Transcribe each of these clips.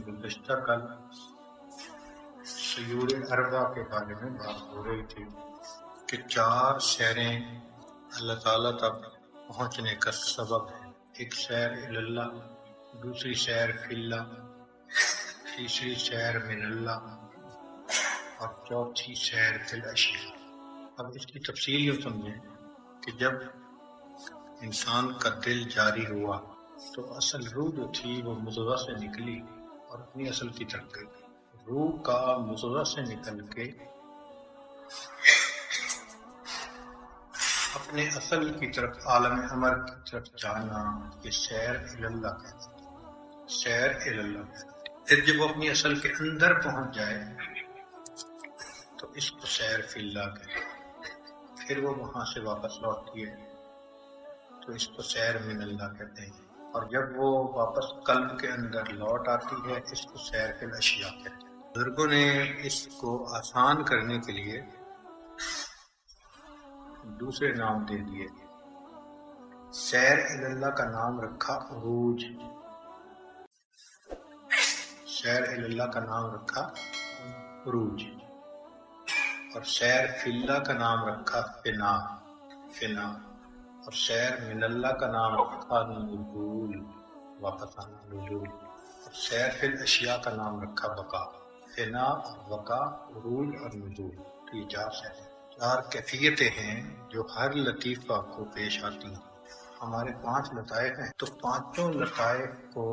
گزشتہ کل سیور اربع کے بارے میں بات ہو رہی تھی کہ 4 سیریں اللہ تعالیٰ تک پہنچنے کا سبب ہے۔ ایک سیر اللہ، دوسری سیر فی اللہ، تیسری سیر من اللہ اور چوتھی سیر فی الاشیاء۔ اب اس کی تفصیل یوں سمجھیں کہ جب انسان کا دل جاری ہوا تو اصل روح جو تھی وہ مضغہ سے نکلی اور اپنی اصل کی طرف گئی۔ روح کا مضغہ سے نکل کے اپنے اصل کی طرف عالم امر کی طرف جانا، یہ سیر اللہ کہتے ہیں، سیر اللہ۔ پھر جب وہ اپنی اصل کے اندر پہنچ جائے تو اس کو سیر فی اللہ کہتے ہیں۔ پھر وہ وہاں سے واپس لوٹتی ہے تو اس کو سیر من اللہ کہتے ہیں، اور جب وہ واپس قلب کے اندر لوٹ آتی ہے اس کو سیر فی الاشیاء کہتے ہیں۔ بزرگوں نے اس کو آسان کرنے کے لیے دوسرے نام دے دیے۔ سیر اللہ کا نام رکھا عروج، سیر اللہ کا نام رکھا عروج، اور سیر فی اللہ کا نام رکھا فنا، فنا، اور سیر من اللہ کا نام رکھا نزول، واپس آنا، نزول، اور سیر فی الاشیاء کا نام رکھا بقا۔ فنا اور بقا، عروج اور نزول، تو یہ 4 سیر ہیں، 4 کیفیتیں ہیں جو ہر لطیفہ کو پیش آتی ہیں۔ ہمارے 5 لطائف ہیں تو 5 لطائف کو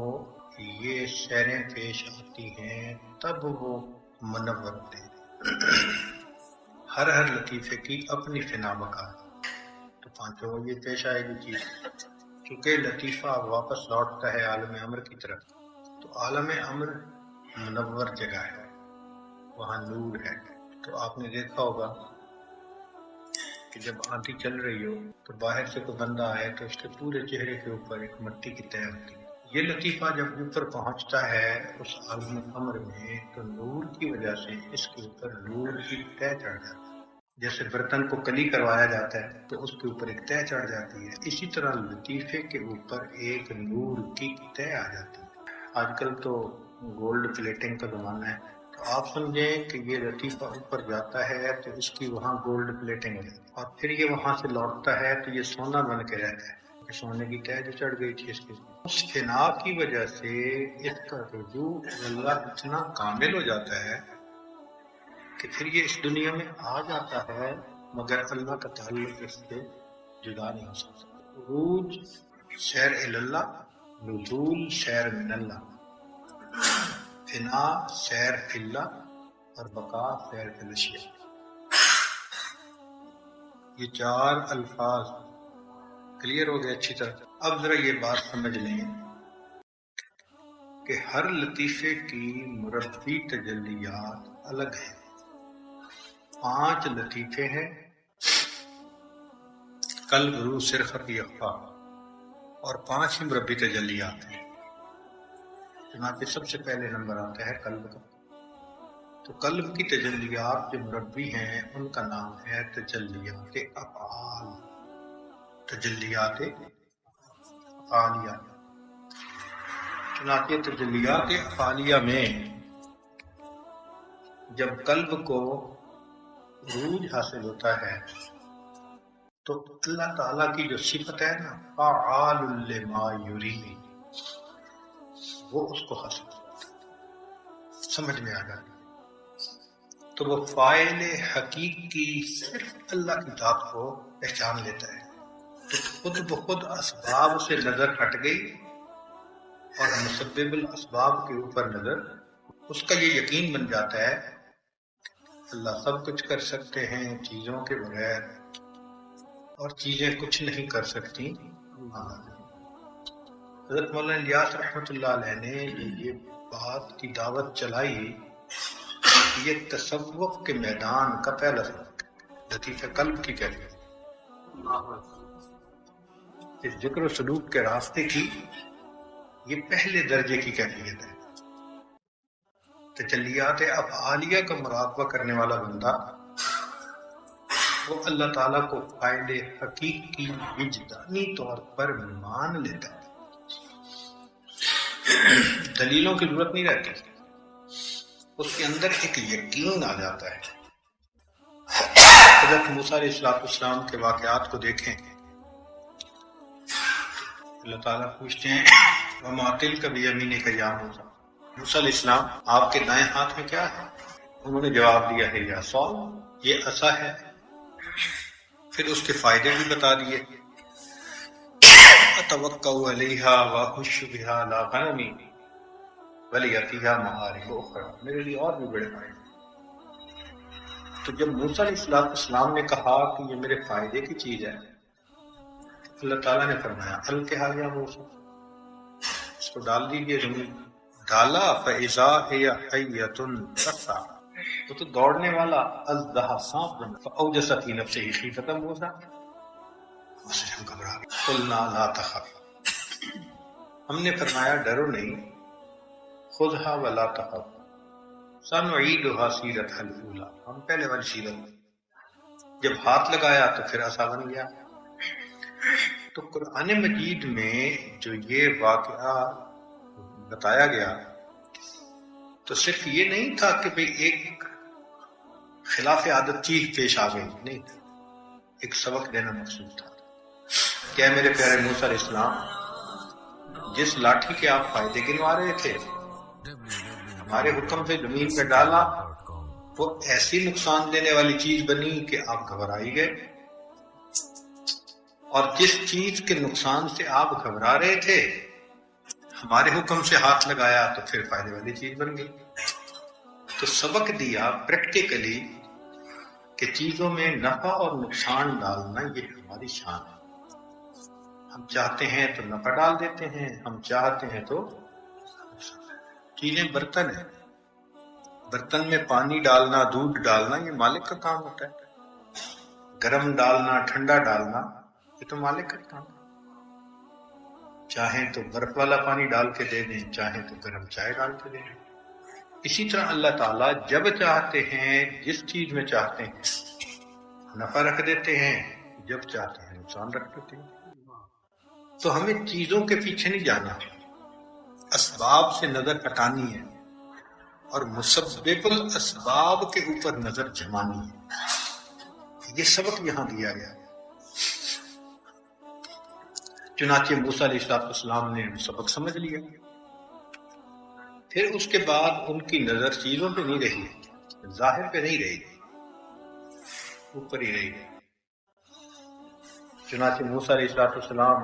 یہ سیریں پیش آتی ہیں تب وہ منور ہوتے ہیں۔ ہر لطیفے کی اپنی فنا بقا ہے تو 5 کو یہ پیش آئے گی چیز۔ چونکہ لطیفہ واپس لوٹتا ہے عالم امر کی طرف تو عالم امر منور جگہ ہے، وہاں نور ہے۔ تو آپ نے دیکھا ہوگا کہ جب آندھی چل رہی ہو تو باہر سے کوئی بندہ آئے تو اس کے پورے چہرے کے اوپر ایک مٹی کی تہ ہوتی ہے۔ یہ لطیفہ جب اوپر پہنچتا ہے اس عالم امر میں تو نور کی وجہ سے اس کے اوپر نور کی تہ چڑھ جاتی ہے۔ جیسے برتن کو کلی کروایا جاتا ہے تو اس کے اوپر ایک تہ چڑھ جاتی ہے، اسی طرح لطیفے کے اوپر ایک نور کی تہ آ جاتی ہے۔ آج کل تو گولڈ پلیٹنگ کا زمانہ ہے تو آپ سمجھیں کہ یہ لطیفہ اوپر جاتا ہے تو اس کی وہاں گولڈ پلیٹنگ ہے، اور پھر یہ وہاں سے لوٹتا ہے تو یہ سونا بن کے رہتا ہے، سونے کی تہ جو چڑھ گئی تھی اس کی۔ اس فنا کی وجہ سے اس کا رجوع اللہ اتنا کامل ہو جاتا ہے کہ پھر یہ اس دنیا میں آ جاتا ہے مگر اللہ کا تعلق اس سے جدا نہیں ہو سکتا۔ عروج سیر اللہ، نزول سیر من اللہ، فنا سیر فی اللہ، اور بقا سیر فی الاشیاء۔ یہ 4 الفاظ کلیئر ہو گئے اچھی طرح۔ اب ذرا یہ بات سمجھ لیں کہ ہر لطیفے کی مربی تجلیات الگ ہیں۔ 5 لطیفے ہیں، قلب، روح، سر، خفی، اخفا، اور 5 ہی مربی تجلیات ہیں۔ چنانچہ سب سے پہلے نمبر آتا ہے قلب کا۔ تو قلب کی تجلیات جو مربی ہیں ان کا نام ہے تجلیات افعال، تجلیات افعالیہ۔ چنانچہ تجلیات افعالیہ میں جب قلب کو عروج حاصل ہوتا ہے تو اللہ تعالیٰ کی جو صفت ہے نا فعال لما یرید، وہ اس کو حاصل ہوتا ہے، سمجھ میں آ جاتا ہے۔ تو وہ فاعل حقیقی صرف اللہ کی ذات کو پہچان لیتا ہے تو خود بخود اسباب سے نظر ہٹ گئی اور مسبب الاسباب کے اوپر نظر، اس کا یہ یقین بن جاتا ہے اللہ سب کچھ کر سکتے ہیں چیزوں کے بغیر، اور چیزیں کچھ نہیں کر سکتی اللہ۔ حضرت مولانا الیاس رحمۃ اللہ علیہ نے یہ بات کی دعوت چلائی، یہ تصوف کے میدان کا پہلا سبق، لطیفہ قلب کی کیفیت، اس ذکر و سلوک کے راستے کی یہ پہلے درجے کی کیفیت ہے۔ تجلیات افعالیہ کا مراقبہ کرنے والا بندہ وہ اللہ تعالیٰ کو فاعل حقیقی وجدانی طور پر مان لیتا ہے، دلیلوں کی ضرورت نہیں رہتی، اس کے اندر ایک یقین آ جاتا ہے۔ حضرت موسیٰ علیہ السلام کے واقعات کو دیکھیں، اللہ تعالیٰ پوچھتے ہیں وَمَا تِلْكَ بِيَمِينِكَ يَا موسیٰ، موسیٰ علیہ السلام آپ کے دائیں ہاتھ میں کیا ہے؟ انہوں نے جواب دیا ہے یا عصا، یہ عصا ہے۔ پھر اس کے فائدے بھی بتا دیے، أَتَوَكَّأُ عَلَيْهَا وَأَحُشُّ بِهَا عَلَىٰ غَنَمِي وَلِيَ فِيهَا مَآرِبُ أُخْرَىٰ، میرے لیے اور بھی بڑے فائدے۔ تو جب موسیٰ علیہ السلام نے کہا کہ یہ میرے فائدے کی چیز ہے، اللہ تعالیٰ نے فرمایا القها یا موسیٰ، اس کو ڈال دیجیے زمین۔ ڈالا فَإِذَا هِيَ حَيَّةٌ تَسْعَىٰ، وہ تو دوڑنے والا اژدہا سانپ بنا۔ فَأَوْجَسَ فِي نَفْسِهِ خِیفَةً مُوسیٰ، اسے ہم گھبرا گئے۔ قُلْنَا لَا تَخَفْ، ہم نے فرمایا ڈرو نہیں، خُذْهَا وَلَا تَخَفْ سَنُعِيدُهَا سِیرَتَهَا الْأُولَىٰ، ہم پہلے والی سیرت، جب ہاتھ لگایا تو پھر عصا بن گیا۔ تو قرآن مجید میں جو یہ واقعہ بتایا گیا تو صرف یہ نہیں تھا کہ بھئی ایک خلاف عادت چیز پیش آ گئی، نہیں، ایک سبق دینا مقصود تھا۔ کیا میرے پیارے موسیٰ علیہ السلام، جس لاٹھی کے آپ فائدے گنوا رہے تھے ہمارے حکم سے زمین پہ ڈالا، وہ ایسی نقصان دینے والی چیز بنی کہ آپ گھبرائی گئے، اور جس چیز کے نقصان سے آپ گھبرا رہے تھے ہمارے حکم سے ہاتھ لگایا تو پھر فائدے والی چیز بن گئی۔ تو سبق دیا پریکٹیکلی کہ چیزوں میں نفع اور نقصان ڈالنا یہ ہماری شان ہے۔ ہم چاہتے ہیں تو نفع ڈال دیتے ہیں، ہم چاہتے ہیں تو چیزیں برتن ہیں، برتن میں پانی ڈالنا، دودھ ڈالنا یہ مالک کا کام ہوتا ہے، گرم ڈالنا، ٹھنڈا ڈالنا یہ تو مالک کا کام ہے۔ چاہیں تو برف والا پانی ڈال کے دے دیں، چاہیں تو گرم چائے ڈال کے دے دیں۔ اسی طرح اللہ تعالیٰ جب چاہتے ہیں، جس چیز میں چاہتے ہیں نفع رکھ دیتے ہیں، جب چاہتے ہیں نقصان رکھ دیتے ہیں۔ تو ہمیں چیزوں کے پیچھے نہیں جانا، اسباب سے نظر ہٹانی ہے اور مسبب الاسباب کے اوپر نظر جمانی ہے۔ یہ سبق یہاں دیا گیا۔ چنانچہ موسیٰ علیہ السلام نے سبق سمجھ لیا، پھر اس کے بعد ان کی نظر چیزوں پہ نہیں رہی، ظاہر پہ نہیں رہی، اوپر ہی رہی۔ چنانچہ موسیٰ علیہ السلام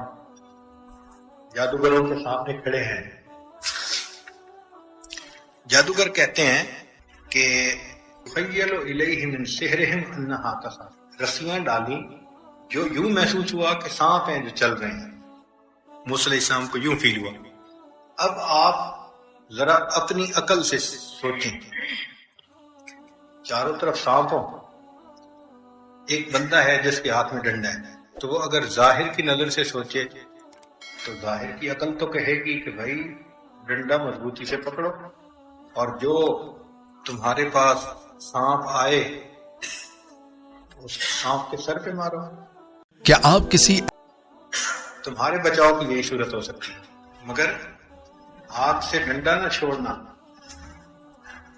جادوگروں کے سامنے کھڑے ہیں۔ جادوگر کہتے ہیں کہ خیلوا الیہ من سحرہم انہا تسعی، رسیاں ڈالی جو یوں محسوس ہوا کہ سانپ ہیں جو چل رہے ہیں۔ موسیٰ علیہ السلام کو یوں فیل ہوا۔ اب آپ ذرا اپنی عقل سے سوچیں، چاروں طرف سانپ ہو، ایک بندہ ہے جس کے ہاتھ میں ڈنڈا ہے، تو وہ اگر ظاہر کی نظر سے سوچے تو ظاہر کی عقل تو کہے گی کہ بھائی ڈنڈا مضبوطی سے پکڑو، اور جو تمہارے پاس سانپ آئے تو اس سانپ کے سر پہ مارو۔ کیا آپ کسی تمہارے بچاؤ کی یہی صورت ہو سکتی ہے، مگر ہاتھ سے ڈنڈا نہ چھوڑنا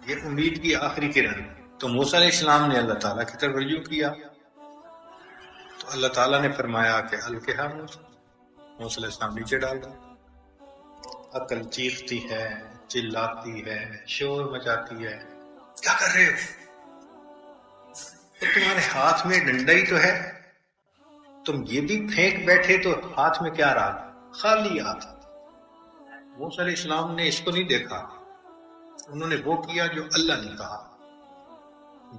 یہ امید کی آخری کرن۔ تو موسیٰ علیہ السلام نے اللہ تعالیٰ کی طرف رجوع کیا، تو اللہ تعالیٰ نے فرمایا کہ القها موسیٰ، موسیٰ علیہ السلام نیچے ڈال دیا۔ عقل چیختی ہے، چلاتی ہے، شور مچاتی ہے، کیا کر رہے ہو؟ تو تمہارے ہاتھ میں ڈنڈا ہی تو ہے، تم یہ بھی پھینک بیٹھے تو ہاتھ میں کیا رہا؟ خالی ہاتھ۔ موسیٰ علیہ السلام نے اس کو نہیں دیکھا، انہوں نے وہ کیا جو اللہ نے کہا۔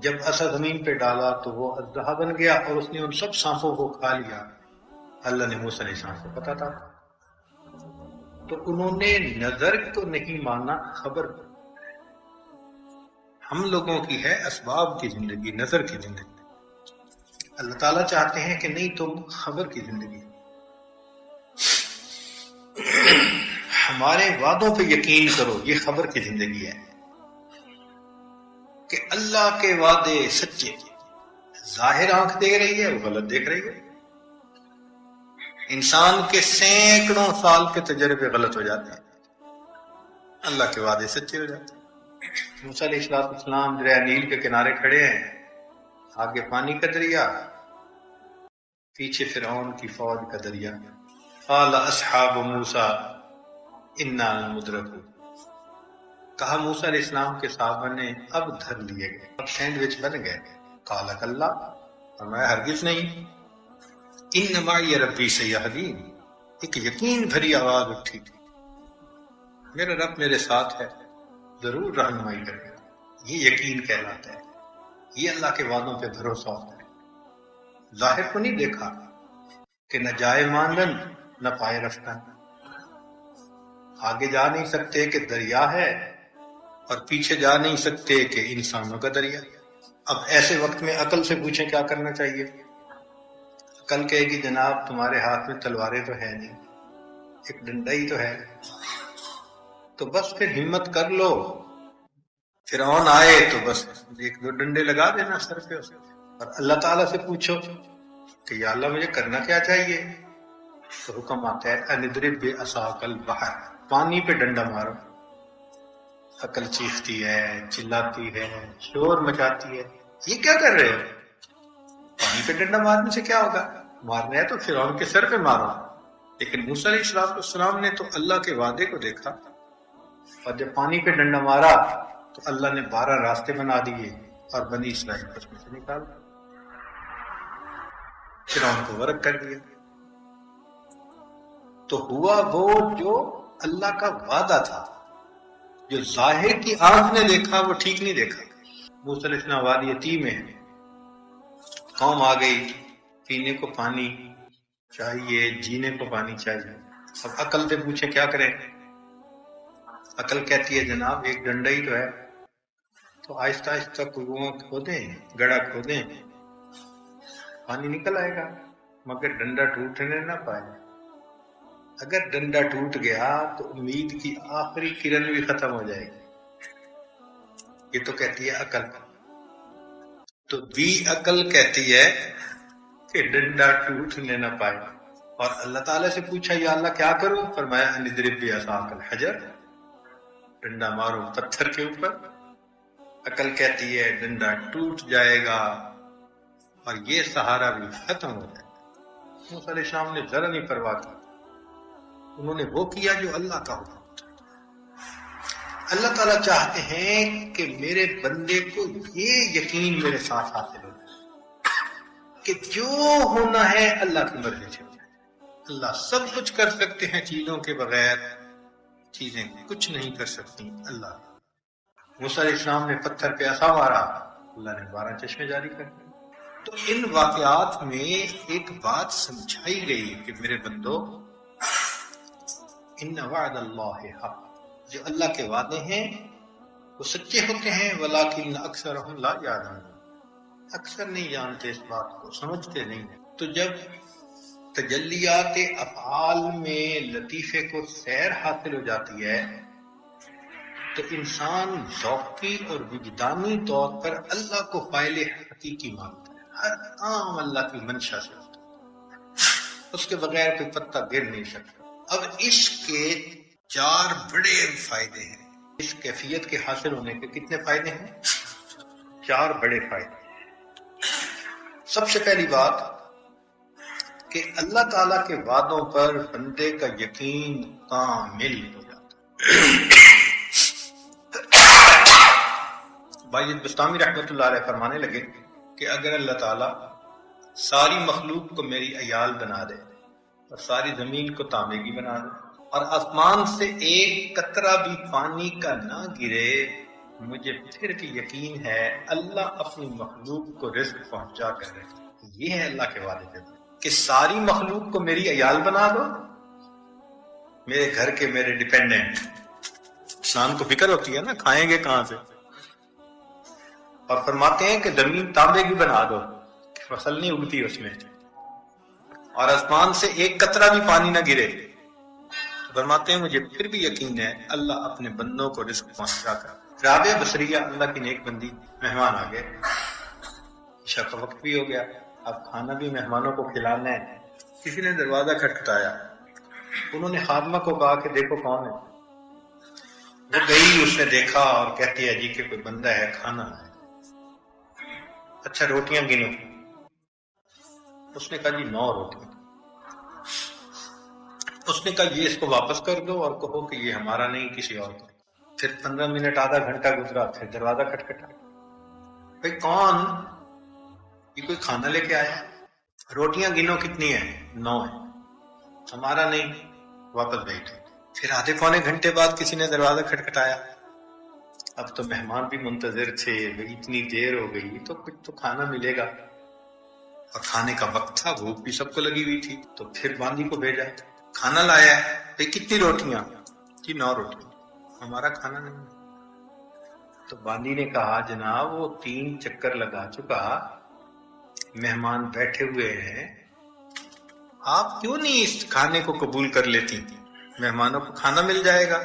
جب عصا زمین پہ ڈالا تو وہ اژدہا بن گیا اور اس نے ان سب سانپوں کو کھا لیا۔ اللہ نے موسیٰ علیہ السلام کو پتا تھا، تو انہوں نے نظر کو نہیں مانا، خبر کو۔ ہم لوگوں کی ہے اسباب کی زندگی، نظر کی زندگی۔ اللہ تعالیٰ چاہتے ہیں کہ نہیں، تم خبر کی زندگی، ہمارے وعدوں پہ یقین کرو، یہ خبر کی زندگی ہے کہ اللہ کے وعدے سچے۔ ظاہر آنکھ دیکھ رہی ہے، وہ غلط دیکھ رہی ہے۔ انسان کے سینکڑوں سال کے تجربے غلط ہو جاتے ہیں، اللہ کے وعدے سچے ہو جاتے ہیں۔ موسیٰ علیہ السلام دریا نیل کے کنارے کھڑے ہیں، آگے پانی کا دریا، پیچھے فرعون کی فوج کا دریا۔ قال اصحاب موسیٰ انا لمدرکون، کہا موسیٰ علیہ السلام کے صحابہ نے اب دھر لیے گئے، اب سینڈوچ بن گئے۔ قال کلا، فرمایا ہرگز نہیں، ان معی ربی سیہدین، ایک یقین بھری آواز اٹھی تھی، میرا رب میرے ساتھ ہے، ضرور رہنمائی کرے گا۔ یہ یقین کہلاتا ہے، یہ اللہ کے وعدوں پہ بھروسہ ہوتا ہے۔ ظاہر کو نہیں دیکھا کہ نہ جائے ماندن نہ پائے رفتن، آگے جا نہیں سکتے کہ دریا ہے، اور پیچھے جا نہیں سکتے کہ انسانوں کا دریا۔ اب ایسے وقت میں عقل سے پوچھیں کیا کرنا چاہیے؟ عقل کہے گی جناب تمہارے ہاتھ میں تلواریں تو ہے نہیں، ایک ڈنڈا ہی تو ہے، تو بس پھر ہمت کر لو، فرعون آئے تو بس ایک دو ڈنڈے لگا دینا سر پہ اسے، اور اللہ تعالیٰ سے پوچھو کہ یا اللہ مجھے کرنا کیا چاہیے؟ تو حکم آتا ہے اندرب بعصاک البحر، پانی پہ ڈنڈا مارو۔ عقل چیختی ہے، چلاتی ہے، شور مچاتی ہے، یہ کیا کر رہے ہو؟ پانی پہ ڈنڈا مارنے سے کیا ہوگا؟ مارنا ہے تو فرعون کے سر پہ مارو۔ لیکن موسیٰ علیہ السلام نے تو اللہ کے وعدے کو دیکھا، اور جب پانی پہ ڈنڈا مارا تو اللہ نے 12 راستے بنا دیے اور بنی اسرائیل کو اس میں سے نکال فرعون کو غرق کر دیا۔ تو ہوا وہ جو اللہ کا وعدہ تھا، جو ظاہر کی آنکھ نے دیکھا وہ ٹھیک نہیں دیکھا۔ موسیٰ علیہ السلام وادی یتیم میں ہے، قوم آ گئی، پینے کو پانی چاہیے، جینے کو پانی چاہیے، اب عقل سے پوچھیں کیا کریں؟ عقل کہتی ہے جناب ایک ڈنڈا ہی تو ہے، تو آہستہ آہستہ کنواں کھودیں، گڑھا کھودیں، پانی نکل آئے گا، مگر ڈنڈا ٹوٹنے نہ پائے۔ اگر ڈنڈا ٹوٹ گیا تو امید کی آخری کرن بھی ختم ہو جائے گی۔ یہ تو کہتی ہے عقل، تو بھی عقل کہتی ہے کہ ڈنڈا ٹوٹنے نہ پائے، اور اللہ تعالیٰ سے پوچھا یا اللہ کیا کروں؟ فرمایا اندرب بعصاک الحجر، ڈنڈا مارو پتھر کے اوپر۔ عقل کہتی ہے ڈنڈا ٹوٹ جائے گا اور یہ سہارا بھی ختم ہو جائے گا۔ موسیٰ علیہ السلام نے ذرا نہیں پرواہ کی، انہوں نے وہ کیا جو اللہ کا حکم تھا۔ اللہ تعالیٰ چاہتے ہیں کہ میرے بندے کو یہ یقین میرے ساتھ حاصل ہو کہ جو ہونا ہے اللہ کی مرضی سے ہو جائے۔ اللہ سب کچھ کر سکتے ہیں چیزوں کے بغیر، چیزیں کچھ نہیں کر سکتی اللہ۔ موسیٰ علیہ السلام نے پتھر پہ عصا مارا، اللہ نے 12 چشمے جاری کر دیے۔ تو ان واقعات میں ایک بات سمجھائی گئی کہ میرے بندو، ان وعد اللہ حق، جو اللہ کے وعدے ہیں وہ سچے ہوتے ہیں، ولیکن اکثرهم لا یعلمون، اکثر نہیں جانتے اس بات کو، سمجھتے نہیں۔ تو جب تجلیات افعال میں لطیفے کو سیر حاصل ہو جاتی ہے تو انسان ذوقی اور وجدانی طور پر اللہ کو فاعل حقیقی مانتا ہے، ہر کام اللہ کی منشا سے ہوتا ہے، اس کے بغیر کوئی پتہ گر نہیں سکتا۔ اب عشق کے 4 بڑے فائدے ہیں، اس کیفیت کے حاصل ہونے کے کتنے فائدے ہیں؟ 4 بڑے فائدے۔ سب سے پہلی بات کہ اللہ تعالیٰ کے وعدوں پر بندے کا یقین کامل ہو جاتا ہے۔ باید بستامی رحمۃ اللہ علیہ فرمانے لگے کہ اگر اللہ تعالیٰ ساری مخلوق کو میری عیال بنا دے اور ساری زمین کو تانبے کی بنا دے اور آسمان سے ایک قطرہ بھی پانی کا نہ گرے، مجھے پھر بھی یقین ہے اللہ اپنی مخلوق کو رزق پہنچا کر رہے۔ یہ ہے اللہ کے وعدے پہ کہ ساری مخلوق کو میری عیال بنا دو، میرے گھر کے میرے ڈیپینڈنٹ۔ انسان کو فکر ہوتی ہے نا کھائیں گے کہاں سے، اور فرماتے ہیں کہ زمین تانبے کی بنا دو، فصل نہیں اگتی اس میں، اور آسمان سے ایک قطرہ بھی پانی نہ گرے، فرماتے ہیں مجھے پھر بھی یقین ہے اللہ اپنے بندوں کو رزق پہنچا کر۔ رابعہ بصریہ اللہ کی نیک بندی، مہمان آ گئے، عشاء کا وقت بھی ہو گیا، اب کھانا بھی مہمانوں کو کھلانا ہے۔ کسی نے دروازہ کھٹکھٹایا، انہوں نے خادمہ کو کہا کہ دیکھو کون ہے۔ وہ گئی، اس نے دیکھا اور کہتی ہے جی کہ کوئی بندہ ہے، کھانا ہے، اچھا روٹیاں گنو۔ اس نے کہا جی 9 روٹیاں۔ اس نے کہا یہ اس کو واپس کر دو اور کہو کہ یہ ہمارا نہیں، کسی اور کا۔ پھر 15 منٹ آدھا گھنٹہ گزرا، پھر دروازہ کھٹکھٹا، بھئی کون؟ یہ کوئی کھانا لے کے آیا؟ روٹیاں گنو کتنی ہیں؟ 9 ہیں، ہمارا نہیں، واپس بھیج دو۔ پھر آدھے پونے گھنٹے بعد کسی نے دروازہ کھٹکھٹایا، اب تو مہمان بھی منتظر تھے، بھئی اتنی دیر ہو گئی تو کچھ تو کھانا ملے گا، اور کھانے کا وقت تھا، بھوک بھی سب کو لگی ہوئی تھی، تو پھر باندی کو بھیجا، کھانا لایا ہے، بھئی کتنی روٹیاں؟ جی 9 روٹیاں، ہمارا کھانا نہیں۔ تو باندی نے کہا جناب وہ 3 چکر لگا چکا، مہمان بیٹھے ہوئے ہیں، آپ کیوں نہیں اس کھانے کو قبول کر لیتی؟ مہمانوں کو کھانا مل جائے گا۔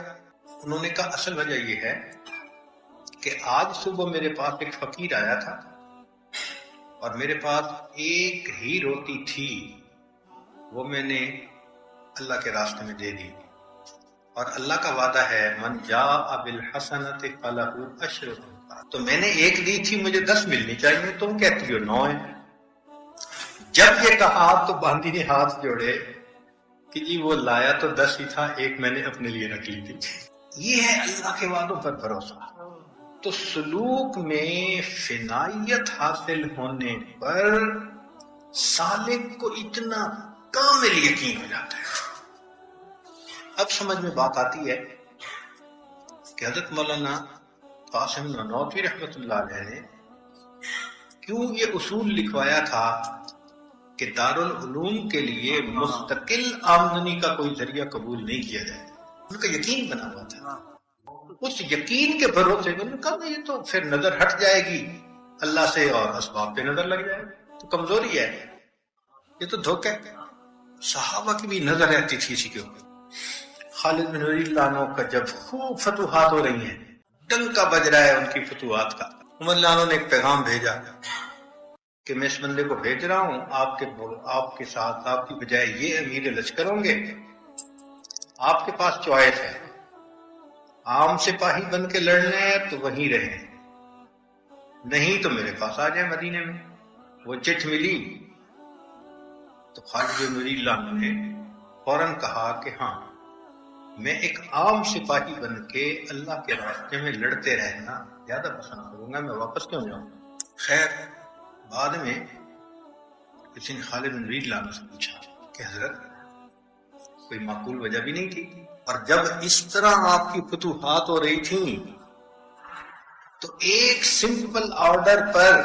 انہوں نے کہا اصل وجہ یہ ہے کہ آج صبح میرے پاس ایک فقیر آیا تھا اور میرے پاس ایک ہی روٹی تھی، وہ میں نے اللہ کے راستے میں دے دی، اور اللہ کا وعدہ ہے من جاء بالحسنۃ فلہ عشر امثالها، تو میں نے ایک دی تھی، مجھے 10 ملنی چاہیے، تم کہتی ہو 9 ہیں۔ جب یہ کہا تو باندی نے ہاتھ جوڑے کہ جی وہ لایا تو 10 ہی تھا، ایک میں نے اپنے لیے رکھ لی تھی۔ یہ ہے اللہ کے وعدوں پر بھروسہ۔ تو سلوک میں فنائیت حاصل ہونے پر سالک کو اتنا کامل یقین ہو جاتا ہے۔ اب سمجھ میں بات آتی ہے کہ حضرت مولانا قاسم نانوتوی رحمۃ اللہ علیہ نے کیوں یہ اصول لکھوایا تھا کہ دارالعلوم کے لیے مستقل آمدنی کا کوئی ذریعہ قبول نہیں کیا جائے۔ ان کا یقین بنا ہوا تھا، اس یقین کے بھروسے انہوں نے کہا یہ تو پھر نظر ہٹ جائے گی اللہ سے اور اسباب پہ نظر لگ جائے گی، تو کمزوری ہے، یہ تو دھوکہ ہے۔ صحابہ کی بھی نظر رہتی تھی اسی کے اوپر۔ خالد بن ولید اللہ عنہ کا جب خوب فتوحات ہو رہی ہیں، ڈنکا بج رہا ہے ان کی فتوحات کا، عمر اللہ عنہ نے ایک پیغام بھیجا کہ میں اس بندے کو بھیج رہا ہوں آپ کے ساتھ، آپ کی بجائے یہ امیر لشکر ہوں گے، آپ کے پاس چوائس ہے، عام سپاہی بن کے لڑنے ہیں تو وہیں رہیں، نہیں تو میرے پاس آ جائیں مدینے میں۔ وہ چٹھ ملی تو خالد بن ولید اللہ عنہ نے فوراً کہا کہ ہاں میں ایک عام سپاہی بن کے اللہ کے راستے میں لڑتے رہنا زیادہ پسند کروں گا، میں واپس کیوں جاؤں۔ خیر بعد میں کسی نے خالد بن ولید اللہ عنہ سے پوچھا کہ حضرت کوئی معقول وجہ بھی نہیں تھی، اور جب اس طرح آپ کی فتوحات ہو رہی تھیں تو ایک سمپل آرڈر پر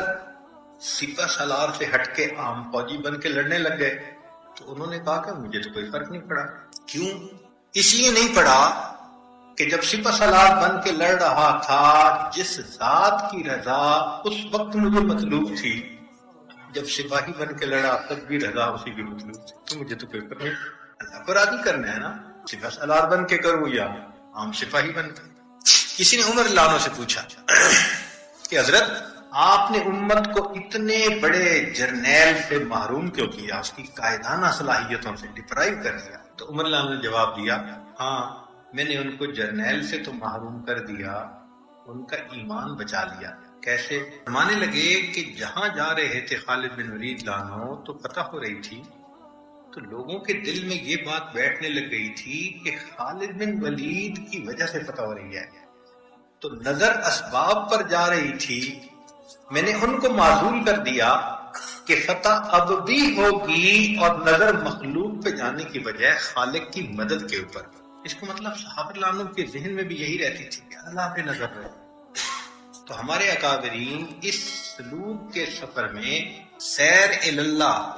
سپہ سالار سے ہٹ کے عام فوجی بن کے لڑنے لگ گئے؟ تو انہوں نے کہا کہ مجھے تو کوئی فرق نہیں پڑا۔ کیوں؟ اس لیے نہیں پڑا کہ جب سپہ سالار بن کے لڑ رہا تھا جس ذات کی رضا اس وقت مجھے مطلوب تھی، جب سپاہی بن کے لڑا تب بھی رضا اسی کی مطلوب تھی، تو مجھے تو کوئی فرق نہیں، اللہ کو راضی کرنا ہے نا، سپہ سالار بن کے کروں یا عام سپاہی بن کے۔ کسی نے عمر اللہ عنہ سے پوچھا کہ حضرت آپ نے امت کو اتنے بڑے جرنیل سے محروم کیوں کیا، اس کی قائدانہ صلاحیتوں سے ڈپرائیو کر دیا؟ تو عمر اللہ عنہ نے جواب دیا ہاں میں نے ان کو جرنیل سے تو محروم کر دیا، ان کا ایمان بچا لیا۔ کیسے؟ فرمانے لگے کہ جہاں جا رہے تھے خالد بن ولید اللہ عنہ تو فتح ہو رہی تھی، تو لوگوں کے دل میں یہ بات بیٹھنے لگ گئی تھی کہ خالد بن ولید کی وجہ سے فتح ہو رہی ہے، تو نظر اسباب پر جا رہی تھی، میں نے ان کو معزول کر دیا کہ فتح اب بھی ہوگی، اور نظر مخلوق پہ جانے کی بجائے خالق کی مدد کے اوپر۔ اس کا مطلب صحابہ اللہ عنہ کے ذہن میں بھی یہی رہتی تھی کہ اللہ پہ نظر رہے۔ تو ہمارے اکابرین اس سلوک کے سفر میں سیر اللہ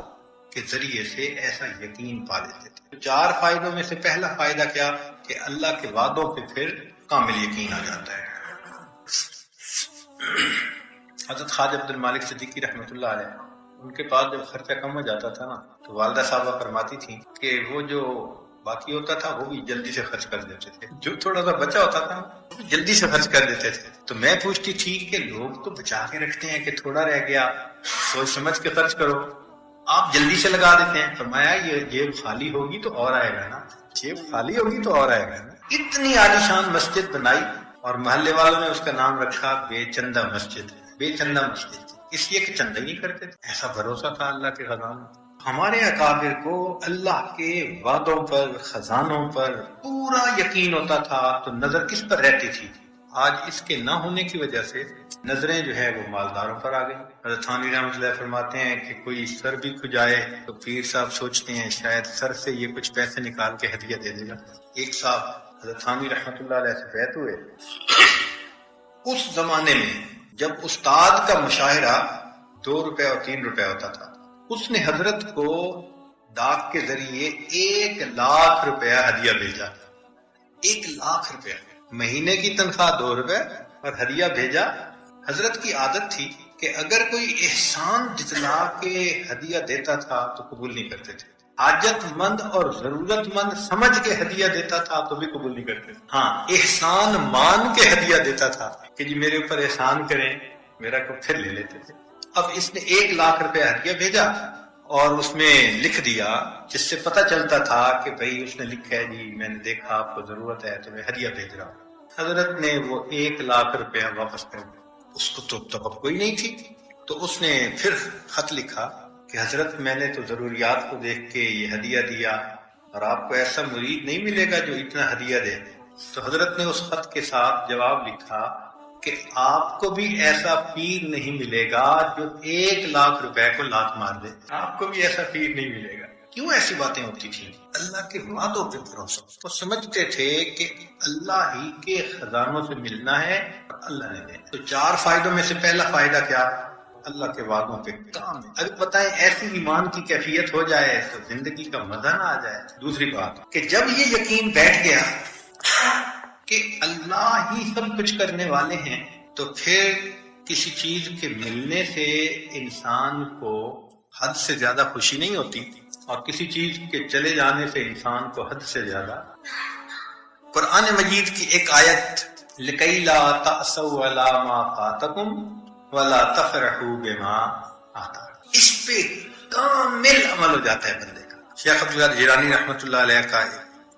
کے ذریعے سے ایسا یقین پا لیتے تھے۔ 4 فائدوں میں سے پہلا فائدہ کیا کہ اللہ کے وعدوں پہ پھر کامل یقین آ جاتا ہے۔ حضرت خواجہ عبد المالک صدیقی رحمۃ اللہ علیہ، ان کے پاس جب خرچہ کم ہو جاتا تھا نا تو والدہ صاحبہ فرماتی تھیں کہ وہ جو باقی ہوتا تھا وہ بھی جلدی سے خرچ کر دیتے تھے، جو تھوڑا سا بچا ہوتا تھا وہ بھی جلدی سے خرچ کر دیتے تھے۔ تو میں پوچھتی تھی کہ لوگ تو بچا کے رکھتے ہیں کہ تھوڑا رہ گیا سوچ سمجھ کے خرچ کرو، آپ جلدی سے لگا دیتے ہیں۔ فرمایا یہ جیب خالی ہوگی تو اور آئے گا نا، جیب خالی ہوگی تو اور آئے گا نا، اتنی عالیشان مسجد بنائی اور محلے والوں نے اس کا نام رکھا بے چندہ مسجد. بے چندہ مسجد اس لیے کہ چندہ ہی نہیں کرتے تھے. ایسا بھروسہ تھا اللہ کے خزانوں. ہمارے اکابر کو اللہ کے وعدوں پر خزانوں پر پورا یقین ہوتا تھا تو نظر کس پر رہتی تھی؟ آج اس کے نہ ہونے کی وجہ سے نظریں جو ہے وہ مالداروں پر آ گئی. حضرت تھانوی رحمۃ اللہ فرماتے ہیں کہ کوئی سر بھی کھجائے تو پیر صاحب سوچتے ہیں شاید سر سے یہ کچھ پیسے نکال کے ہدیہ دے دے گا. ایک صاحب حضرت تھانوی رحمۃ اللہ علیہ سے بیعت ہوئے. اس زمانے میں جب استاد کا مشاہرہ 2 روپے اور 3 روپے ہوتا تھا، اس نے حضرت کو ڈاک کے ذریعے 1 لاکھ روپیہ ہدیہ بھیجا. 1 لاکھ روپیہ، مہینے کی تنخواہ 2 روپے اور ہدیہ بھیجا. حضرت کی عادت تھی کہ اگر کوئی احسان جتلا کے ہدیہ دیتا تھا تو قبول نہیں کرتے تھے. حاجت مند اور ضرورت مند سمجھ کے ہدیہ دیتا تھا تو بھی قبول نہیں کرتے تھے. ہاں، احسان مان کے ہدیہ دیتا تھا کہ جی میرے اوپر احسان کریں، میرا کو پھر لے لیتے تھے. اب اس نے 1 لاکھ روپے ہدیہ بھیجا اور اس میں لکھ دیا جس سے پتہ چلتا تھا کہ بھئی اس نے لکھا ہے جی میں نے دیکھا آپ کو ضرورت ہے تو میں ہدیہ بھیج رہا ہوں. حضرت نے وہ 1 لاکھ روپیہ واپس کر دیا. اس کو تو توقع ہی نہیں تھی تو اس نے پھر خط لکھا کہ حضرت میں نے تو ضروریات کو دیکھ کے یہ ہدیہ دیا اور آپ کو ایسا مرید نہیں ملے گا جو اتنا ہدیہ دے. تو حضرت نے اس خط کے ساتھ جواب لکھا کہ آپ کو بھی ایسا پیر نہیں ملے گا جو 1 لاکھ روپے کو لات مار دے. آپ کو بھی ایسا پیر نہیں ملے گا. کیوں ایسی باتیں ہوتی تھیں؟ اللہ کے وعدوں پہ بھروسہ. وہ سمجھتے تھے کہ اللہ ہی کے خزانوں سے ملنا ہے اور اللہ نے دینا. تو 4 فائدوں میں سے پہلا فائدہ کیا؟ اللہ کے وعدوں پہ کام ہے. اگر بتائیں ایسی ایمان کی کیفیت ہو جائے تو زندگی کا مزہ نہ آ جائے. دوسری بات کہ جب یہ یقین بیٹھ گیا کہ اللہ ہی سب کچھ کرنے والے ہیں تو پھر کسی چیز کے ملنے سے انسان کو حد سے زیادہ خوشی نہیں ہوتی اور کسی چیز کے چلے جانے سے انسان کو حد سے زیادہ. قرآن مجید کی ایک آیت لِكَيْ لَا تَأْسَوْا عَلَىٰ مَا فَاتَكُمْ وَلَا تَفْرَحُوا بِمَا آتَاكُمْ، اس پہ کامل عمل ہو جاتا ہے بندے کا. شیخ عبداللہ جیلانی رحمۃ اللہ علیہ کا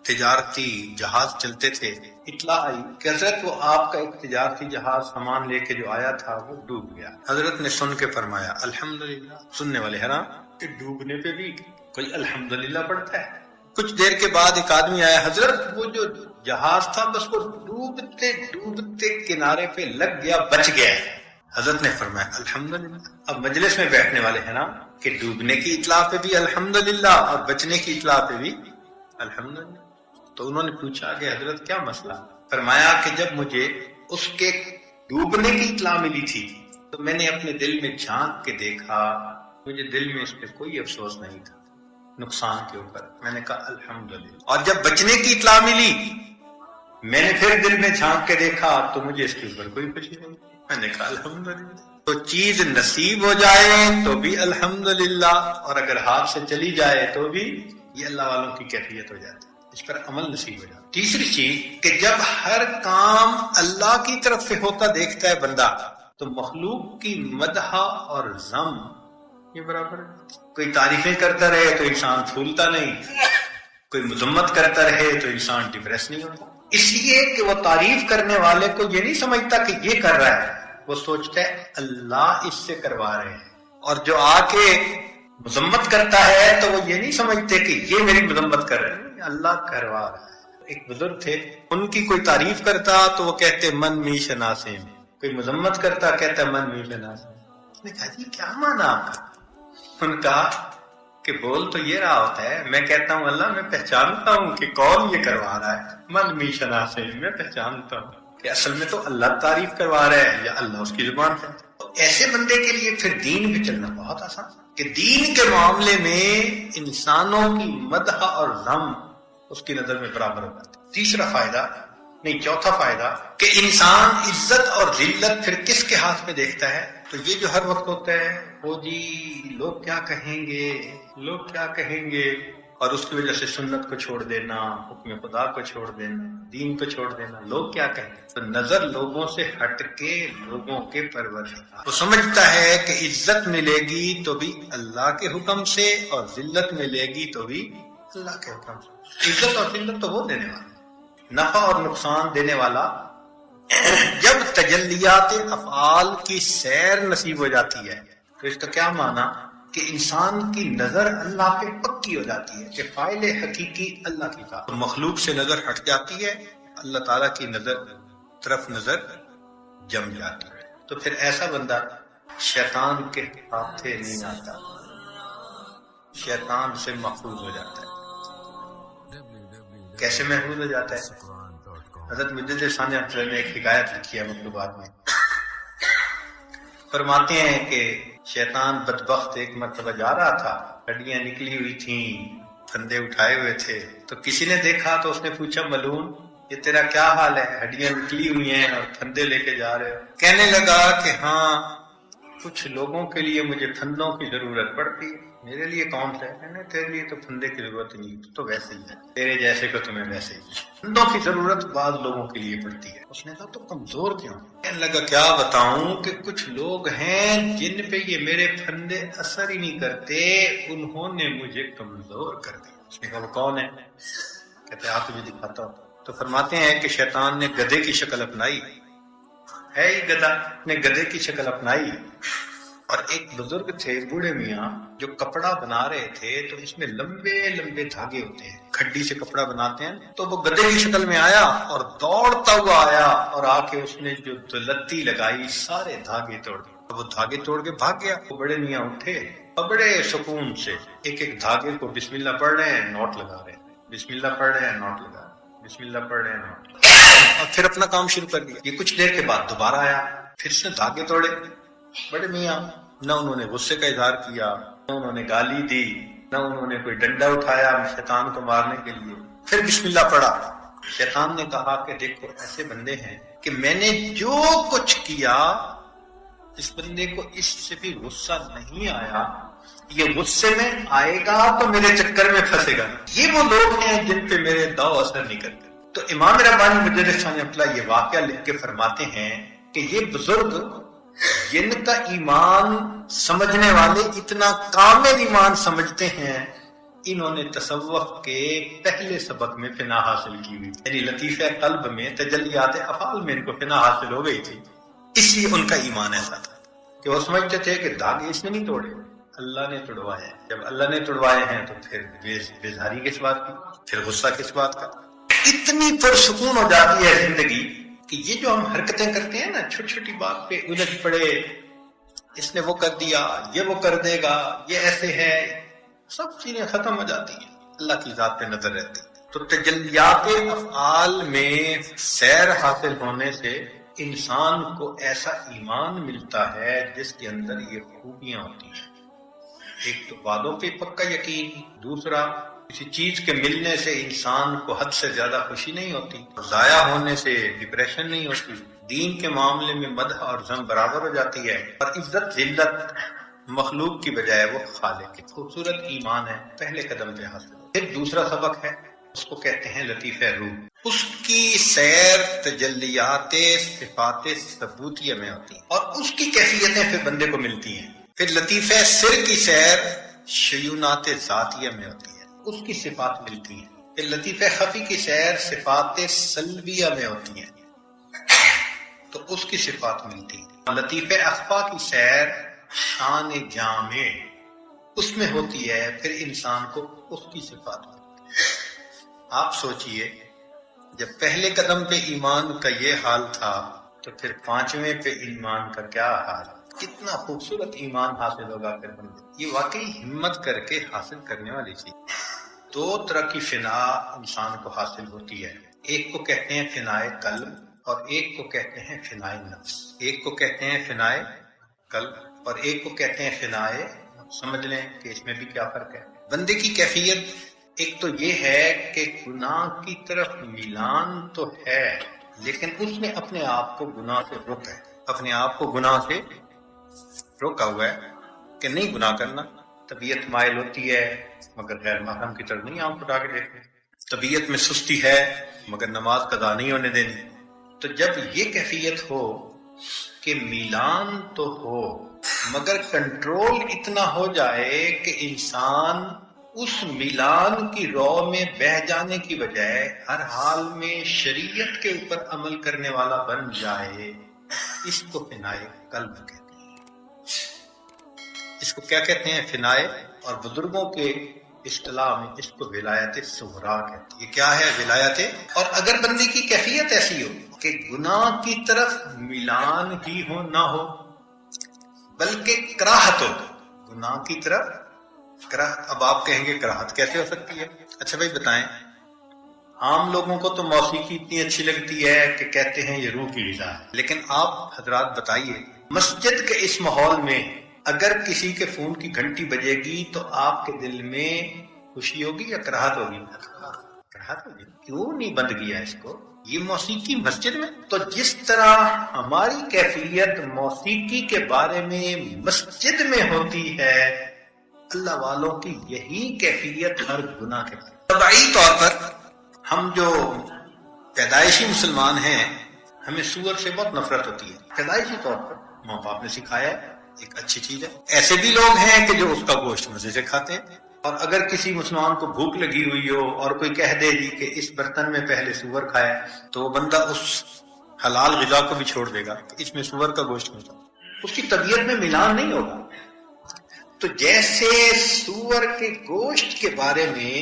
تجارتی جہاز چلتے تھے. اطلاع آئی کہ حضرت وہ آپ کا ایک تجارتی جہاز سامان لے کے جو آیا تھا وہ ڈوب گیا. حضرت نے سن کے فرمایا الحمدللہ. سننے والے حیران کہ ڈوبنے پہ بھی کوئی الحمدللہ پڑھتا ہے. کچھ دیر کے بعد ایک آدمی آیا، حضرت وہ جو جہاز تھا بس وہ ڈوبتے ڈوبتے کنارے پہ لگ گیا، بچ گیا. حضرت نے فرمایا الحمدللہ. اب مجلس میں بیٹھنے والے ہیں نا کہ ڈوبنے کی اطلاع پہ بھی الحمدللہ اور بچنے کی اطلاع پہ بھی الحمدللہ. تو انہوں نے پوچھا کہ حضرت کیا مسئلہ؟ فرمایا کہ جب مجھے اس کے ڈوبنے کی اطلاع ملی تھی تو میں نے اپنے دل میں جھانک کے دیکھا، مجھے دل میں اس پہ کوئی افسوس نہیں تھا نقصان کے اوپر. میں نے کہا الحمدللہ. اور جب بچنے کی اطلاع ملی میں نے پھر دل میں جھانک کے دیکھا تو مجھے اس کے اوپر کوئی خوشی نہیں. میں نے کہا الحمدللہ. تو چیز نصیب ہو جائے تو بھی الحمدللہ اور اگر ہاتھ سے چلی جائے تو بھی یہ اللہ والوں کی کیفیت ہو جاتی ہے، اس پر عمل نصیب ہو جاتا. تیسری چیز کہ جب ہر کام اللہ کی طرف سے ہوتا دیکھتا ہے بندہ تو مخلوق کی مدح اور ذم یہ برابر ہے. کوئی تعریفیں کرتا رہے تو انسان پھولتا نہیں، کوئی مذمت کرتا رہے تو انسان ڈپریس نہیں ہوتا. اس لیے کہ وہ تعریف کرنے والے کو یہ نہیں سمجھتا کہ یہ کر رہا ہے، وہ سوچتا ہے اللہ اس سے کروا رہے ہیں. اور جو آ کے مذمت کرتا ہے تو وہ یہ نہیں سمجھتے کہ یہ میری مذمت کر رہے ہیں، اللہ کروا رہا ہے. ایک بزرگ تھے، ان کی کوئی تعریف کرتا تو وہ کہتے من می شناسے میں، کوئی مذمت کرتا کہتا من می شناسے میں. اس نے کہا جی کیا مانا آپ کا؟ ان کا کہ بول تو یہ رہا ہوتا ہے، میں کہتا ہوں اللہ میں پہچانتا ہوں کہ کون یہ کروا رہا ہے. من می شناسے میں پہچانتا ہوں کہ اصل میں تو اللہ تعریف کروا رہا ہے یا اللہ اس کی زبان ہے. تو ایسے بندے کے لیے پھر دین پہ چلنا بہت آسان کہ دین کے معاملے میں انسانوں کی مدح اور ذم اس کی نظر میں برابر ہوتا ہے. تیسرا فائدہ نہیں، چوتھا فائدہ کہ انسان عزت اور ذلت پھر کس کے ہاتھ میں دیکھتا ہے. تو یہ جو ہر وقت ہوتا ہے وہ جی لوگ کیا کہیں گے، لوگ کیا کہیں گے، اور اس کی وجہ سے سنت کو چھوڑ دینا، حکم خدا کو چھوڑ دینا، دین کو چھوڑ دینا، لوگ کیا کہیں. تو نظر لوگوں سے ہٹ کے لوگوں کے پروردگار. وہ سمجھتا ہے کہ عزت ملے گی تو بھی اللہ کے حکم سے اور ذلت ملے گی تو بھی اللہ کے حکم سے. عزت اور ذلت تو وہ دینے والے. نفع اور نقصان دینے والا، جب تجلیات افعال کی سیر نصیب ہو جاتی ہے تو اس کا کیا معنی کہ انسان کی نظر اللہ پہ پکی ہو جاتی ہے کہ فاعل حقیقی اللہ کی ذات، مخلوق سے نظر ہٹ جاتی ہے، اللہ تعالیٰ کی طرف نظر جم جاتی ہے، تو پھر ایسا بندہ شیطان کے ہاتھے نہیں آتا، شیطان سے محفوظ ہو جاتا ہے۔ کیسے محفوظ ہو جاتا ہے؟ حضرت مجدد ثانی رحمۃ اللہ نے ایک حکایت لکھی ہے مطلوبات میں، فرماتے ہیں کہ شیطان بدبخت ایک مرتبہ جا رہا تھا، ہڈیاں نکلی ہوئی تھیں، پھندے اٹھائے ہوئے تھے، تو کسی نے دیکھا تو اس نے پوچھا ملعون یہ تیرا کیا حال ہے، ہڈیاں نکلی ہوئی ہیں اور پھندے لے کے جا رہے ہو؟ کہنے لگا کہ ہاں کچھ لوگوں کے لیے مجھے پھندوں کی ضرورت پڑتی ہے، میرے لیے کون سا ہے؟ کہنے تیرے لیے تو پھندے کی ضرورت نہیں، تو ویسے ہی ہے، تیرے جیسے کو تمہیں ویسے ہی، پھندوں کی ضرورت بعض لوگوں کے لیے پڑتی ہے۔ اس نے کہا تو کمزور کیوں؟ کہنے لگا کیا بتاؤں کہ کچھ لوگ ہیں جن پہ یہ میرے پھندے اثر ہی نہیں کرتے، انہوں نے مجھے کمزور کر دیا۔ اس نے کہا وہ کون ہے؟ کہتے آپ تجھے دکھاتا ہوں۔ تو فرماتے ہیں کہ شیطان نے گدھے کی شکل اپنائی، ہے ہی گدھا، نے گدھے کی شکل اپنائی، اور ایک بزرگ تھے بوڑھے میاں جو کپڑا بنا رہے تھے، تو اس میں لمبے لمبے دھاگے ہوتے ہیں، کھڈی سے کپڑا بناتے ہیں، تو وہ گدھے کی شکل میں آیا اور دوڑتا ہوا آیا اور آ کے اس نے جو دلتی لگائی سارے دھاگے توڑ دیے، وہ دھاگے توڑ کے بھاگ گیا۔ وہ بڑے میاں اٹھے اور بڑے سکون سے ایک ایک دھاگے کو بسم اللہ پڑھ رہے ہیں، نوٹ لگا رہے ہیں، بسم اللہ پڑھ رہے ہیں، نوٹ لگا رہے ہیں، بسم اللہ پڑھ رہے ہیں، نوٹ، اور پھر اپنا کام شروع کر دیا۔ یہ کچھ دیر کے بعد دوبارہ آیا، پھر اس نے دھاگے توڑے۔ بڑے میاں نہ انہوں نے غصے کا اظہار کیا، نہ انہوں نے گالی دی، نہ انہوں نے کوئی ڈنڈا اٹھایا شیطان کو مارنے کے لیے، پھر بسم اللہ پڑھا۔ شیطان نے کہا کہ دیکھو ایسے بندے ہیں کہ میں نے جو کچھ کیا اس بندے کو اس سے بھی غصہ نہیں آیا، یہ غصے میں آئے گا تو میرے چکر میں پھنسے گا، یہ وہ لوگ ہیں جن پہ میرے داؤ اثر نہیں کرتے۔ تو امام ربانی مجدد ثانی رحمۃ اللہ یہ واقعہ لکھ کے فرماتے ہیں کہ یہ بزرگ جن کا ایمان سمجھنے والے اتنا کامل ایمان سمجھتے ہیں، انہوں نے تصوف کے پہلے سبق میں فنا حاصل کی ہوئی، یعنی لطیفہ قلب میں تجلیات افعال میں ان کو فنا حاصل ہو گئی تھی، اس لیے ان کا ایمان ایسا تھا کہ وہ سمجھتے تھے کہ دھاگے اس نے نہیں توڑے، اللہ نے توڑوائے ہیں، جب اللہ نے توڑوائے ہیں تو پھر بیزاری کس بات کی، پھر غصہ کس بات کا۔ اتنی پرسکون ہو جاتی ہے زندگی کہ یہ جو ہم حرکتیں کرتے ہیں نا، چھوٹی چھوٹی بات پہ الجھ پڑے، اس نے وہ کر دیا، یہ وہ کر دے گا، یہ ایسے ہے، سب چیزیں ختم ہو جاتی ہیں، اللہ کی ذات پہ نظر رہتی ہے۔ تو تجلیات افعال میں سیر حاصل ہونے سے انسان کو ایسا ایمان ملتا ہے جس کے اندر یہ خوبیاں ہوتی ہیں، ایک تو وعدوں پہ پکا یقین، دوسرا کسی چیز کے ملنے سے انسان کو حد سے زیادہ خوشی نہیں ہوتی، ضائع ہونے سے ڈپریشن نہیں ہوتی، دین کے معاملے میں مدح اور ذم برابر ہو جاتی ہے، اور عزت ذلت مخلوق کی بجائے وہ خالق کی۔ خوبصورت ایمان ہے، پہلے قدم پہ حاصل۔ پھر دوسرا سبق ہے، اس کو کہتے ہیں لطیفہ روح، اس کی سیر تجلیات صفات ثبوتیہ میں ہوتی ہیں اور اس کی کیفیتیں پھر بندے کو ملتی ہیں۔ پھر لطیفہ سر کی سیر شیونات ذاتیہ میں ہوتی ہے، اس کی صفات ملتی ہیں۔ پھر لطیفہ خفی کی سیر صفات سلبیہ میں ہوتی ہیں تو اس کی صفات ملتی ہیں۔ لطیفہ اخفا کی سیر شان جامع اس میں ہوتی ہے، پھر انسان کو اس کی صفات ملتی ہے۔ آپ سوچئے جب پہلے قدم پہ ایمان کا یہ حال تھا تو پھر پانچویں پہ ایمان کا کیا حال، کتنا خوبصورت ایمان حاصل ہوگا پھر بندے۔ یہ واقعی ہمت کر کے حاصل کرنے والی چیز۔ دو طرح کی فنا انسان کو حاصل ہوتی ہے، ایک کو کہتے ہیں فنائے قلب اور ایک کو کہتے ہیں فنائے نفس۔ ایک کو کہتے ہیں فنائے قلب اور ایک کو کہتے ہیں فنائے، سمجھ لیں کہ اس میں بھی کیا فرق ہے۔ بندے کی کیفیت ایک تو یہ ہے کہ گناہ کی طرف میلان تو ہے، لیکن اس نے اپنے آپ کو گناہ سے روکا ہے، اپنے آپ کو گناہ سے روکا ہوا ہے کہ نہیں گناہ کرنا۔ طبیعت مائل ہوتی ہے مگر غیر محرم کی طرف نہیں آنکھ اٹھا کے دیکھتے، طبیعت میں سستی ہے مگر نماز قضا نہیں ہونے دینی۔ تو جب یہ کیفیت ہو کہ میلان تو ہو مگر کنٹرول اتنا ہو جائے کہ انسان اس میلان کی رو میں بہ جانے کی بجائے ہر حال میں شریعت کے اوپر عمل کرنے والا بن جائے، اس کو فنائے قلب کہتے ہیں۔ اس کو کیا کہتے ہیں؟ فنائے، اور بزرگوں کے اصطلاح میں اس کو ولایت صغریٰ کہتے ہیں۔ یہ کیا ہے؟ ولایت۔ اور اگر بندے کی کیفیت ایسی ہو کہ گناہ کی طرف میلان ہی ہو نہ ہو بلکہ کراہت ہو، گناہ کی طرف کراہت۔ اب آپ کہیں گے کراہت کیسے ہو سکتی ہے؟ اچھا بھائی بتائیں، عام لوگوں کو تو موسیقی اتنی اچھی لگتی ہے کہ کہتے ہیں یہ روح کی غذا ہے، لیکن آپ حضرات بتائیے مسجد کے اس ماحول میں اگر کسی کے فون کی گھنٹی بجے گی تو آپ کے دل میں خوشی ہوگی یا کراہت ہوگی؟ کراہت ہوگی۔ کیوں نہیں بند کیا اس کو؟ یہ موسیقی مسجد میں، تو جس طرح ہماری کیفیت موسیقی کے بارے میں مسجد میں ہوتی ہے، اللہ والوں کی یہی کیفیت ہر گناہ کے بارے میں۔ طبعی طور پر ہم جو پیدائشی مسلمان ہیں ہمیں سور سے بہت نفرت ہوتی ہے، پیدائشی طور پر ماں باپ نے سکھایا ہے، ایک اچھی چیز ہے۔ ایسے بھی لوگ ہیں کہ جو اس کا گوشت مزے سے کھاتے ہیں، اور اگر کسی مسلمان کو بھوک لگی ہوئی ہو اور کوئی کہہ دے جی کہ اس برتن میں پہلے سور کھایا تو وہ بندہ اس حلال غذا کو بھی چھوڑ دے گا کہ اس میں سور کا گوشت ملتا، اس کی طبیعت میں ملان نہیں ہوگا۔ تو جیسے سور کے گوشت کے بارے میں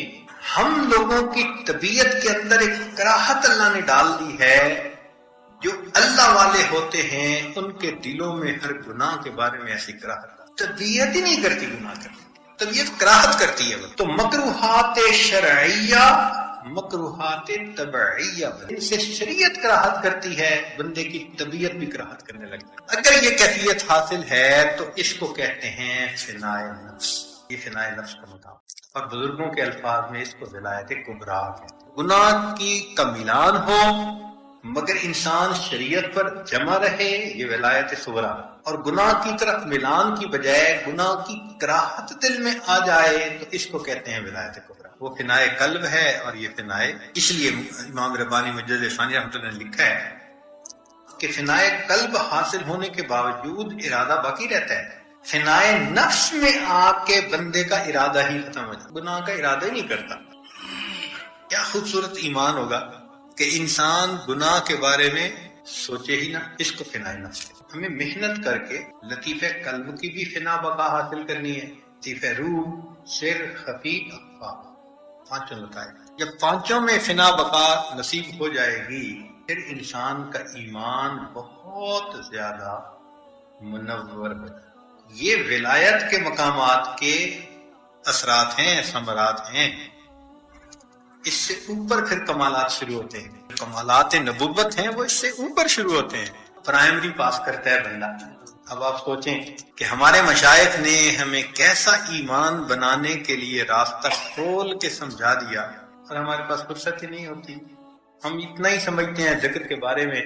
ہم لوگوں کی طبیعت کے اندر ایک کراہت اللہ نے ڈال دی ہے، جو اللہ والے ہوتے ہیں ان کے دلوں میں ہر گناہ کے بارے میں ایسی کراہت، طبیعت ہی نہیں کرتی گناہ کرنے، طبیعت کراہت کرتی ہے۔ تو مکروہات شرعیہ، مکروہات طبعیہ، ان سے شریعت کراہت کرتی ہے، بندے کی طبیعت بھی کراہت کرنے لگتی ہے۔ اگر یہ کیفیت حاصل ہے تو اس کو کہتے ہیں فنائے نفس، یہ فنائے نفس کا مقام، اور بزرگوں کے الفاظ میں اس کو ولایت کبریٰ کہتے ہیں۔ گناہ کی کمیلان ہو مگر انسان شریعت پر جمع رہے، یہ ولایت صغریٰ، اور گناہ کی طرف ملان کی بجائے گناہ کی کراہت دل میں آ جائے تو اس کو کہتے ہیں ولایت کبریٰ۔ وہ فنائے قلب ہے، اور یہ فنائے، اس لیے امام ربانی مجدد ثانی رحمۃ اللہ نے لکھا ہے کہ فنائے قلب حاصل ہونے کے باوجود ارادہ باقی رہتا ہے، فنائے نفس میں آ کے بندے کا ارادہ ہی ختم ہو جاتا، گناہ کا ارادہ ہی نہیں کرتا۔ کیا خوبصورت ایمان ہوگا کہ انسان گناہ کے بارے میں سوچے ہی نہ، اس کو فنائے نفس ہے۔ ہمیں محنت کر کے لطیفہ قلب کی بھی فنا بقا حاصل کرنی ہے، لطیفہ روح، سر، خفی، اخفا، پانچوں لطائف۔ جب پانچوں میں فنا بقا نصیب ہو جائے گی پھر انسان کا ایمان بہت زیادہ منور ہو جائے۔ یہ ولایت کے مقامات کے اثرات ہیں، ثمرات ہیں۔ اس سے اوپر پھر کمالات شروع ہوتے ہیں، کمالات نبوت ہیں وہ اس سے اوپر شروع ہوتے ہیں۔ پرائمری پاس کرتا ہے بندہ۔ اب آپ سوچیں کہ ہمارے مشائخ نے ہمیں کیسا ایمان بنانے کے لیے راستہ کھول کے سمجھا دیا، اور ہمارے پاس فرصت ہی نہیں ہوتی۔ ہم اتنا ہی سمجھتے ہیں ذکر کے بارے میں،